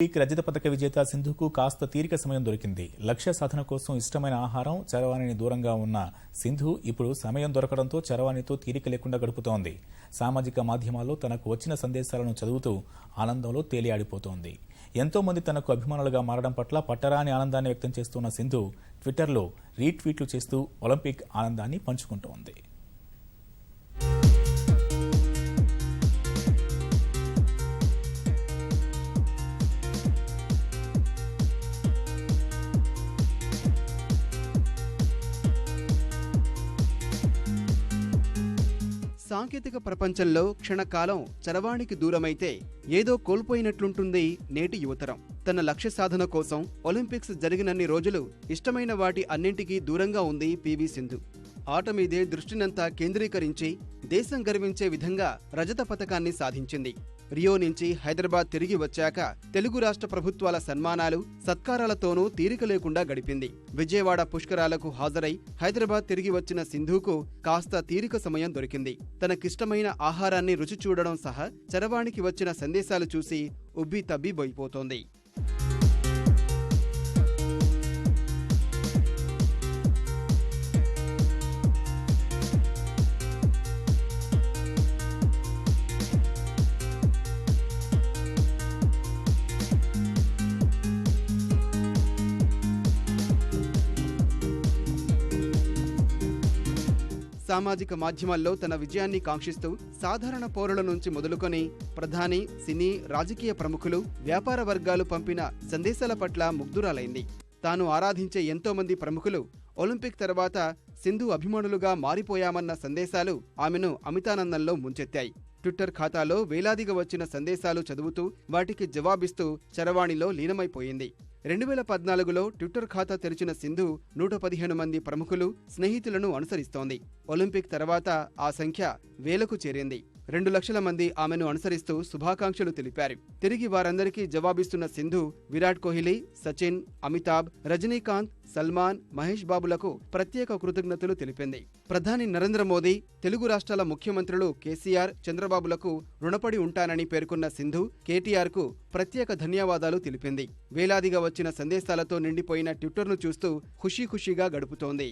రజత పథక విజేత సింధుకు కాస్త తీరిక సమయం దొరికింది. లక్ష్య సాధన కోసం ఇష్టమైన ఆహారం, చరవాణిని దూరంగా ఉన్న సింధు ఇప్పుడు సమయం దొరకడంతో చరవాణితో తీరిక లేకుండా గడుపుతోంది. సామాజిక మాధ్యమాల్లో తనకు వచ్చిన సందేశాలను చదువుతూ ఆనందంలో తేలియాడిపోతోంది. ఎంతో మంది తనకు అభిమానులుగా మారడం పట్ల పట్టరాని ఆనందాన్ని వ్యక్తం చేస్తున్న సింధు ట్విట్టర్లో రీట్వీట్లు చేస్తూ ఒలింపిక్ ఆనందాన్ని పంచుకుంటోంది. సాంకేతిక ప్రపంచంలో క్షణకాలం చరవాణికి దూరమైతే ఏదో కోల్పోయినట్లుంటుంది నేటి యువతరం. తన లక్ష్య సాధన కోసం ఒలింపిక్స్ జరిగినన్ని రోజులు ఇష్టమైన వాటి అన్నింటికీ దూరంగా ఉంది పీవీ సింధు. ఆట మీదే దృష్టినంతా కేంద్రీకరించి దేశం గర్వించే విధంగా రజత పతకాన్ని సాధించింది. రియో నుంచి హైదరాబాద్ తిరిగి వచ్చాక తెలుగు రాష్ట్ర ప్రభుత్వాల సన్మానాలు, సత్కారాలతోనూ తీరిక లేకుండా గడిపింది. విజయవాడ పుష్కరాలకు హాజరై హైదరాబాద్ తిరిగి వచ్చిన సింధుకు కాస్త తీరిక సమయం దొరికింది. తనకిష్టమైన ఆహారాన్ని రుచి చూడడం సహా చరవాణికి వచ్చిన సందేశాలు చూసి ఉబ్బి తబ్బిబోయిపోతోంది. సామాజిక మాధ్యమాల్లో తన విజయాన్ని కాంక్షిస్తూ సాధారణ పౌరుల నుంచి మొదలుకొని ప్రధాని, సినీ, రాజకీయ ప్రముఖులు, వ్యాపార వర్గాలు పంపిన సందేశాల పట్ల ముగ్ధురాలైంది. తాను ఆరాధించే ఎంతో మంది ప్రముఖులు ఒలింపిక్ తర్వాత సింధు అభిమానులుగా మారిపోయామన్న సందేశాలు ఆమెను అమితానందంలో ముంచెత్తాయి. ట్విట్టర్ ఖాతాలో వేలాదిగా వచ్చిన సందేశాలు చదువుతూ వాటికి జవాబిస్తూ చరవాణిలో లీనమైపోయింది. 2014లో ట్విట్టర్ ఖాతా తెరిచిన సింధు 115 మంది ప్రముఖులు, స్నేహితులను అనుసరిస్తోంది. ఒలింపిక్ తర్వాత ఆ సంఖ్య వేలకు చేరింది. 2 లక్షల మంది ఆమెను అనుసరిస్తూ శుభాకాంక్షలు తెలిపారు. తిరిగి వారందరికీ జవాబిస్తున్న సింధు విరాట్ కోహ్లీ, సచిన్, అమితాబ్, రజనీకాంత్, సల్మాన్, మహేష్ బాబులకు ప్రత్యేక కృతజ్ఞతలు తెలిపింది. ప్రధాని నరేంద్ర మోదీ, తెలుగు రాష్ట్రాల ముఖ్యమంత్రులు కేసీఆర్, చంద్రబాబులకు రుణపడి ఉంటానని పేర్కొన్న సింధు కేటీఆర్ కు ప్రత్యేక ధన్యవాదాలు తెలిపింది. వేలాదిగా వచ్చిన సందేశాలతో నిండిపోయిన ట్విట్టర్ను చూస్తూ ఖుషీగా గడుపుతోంది.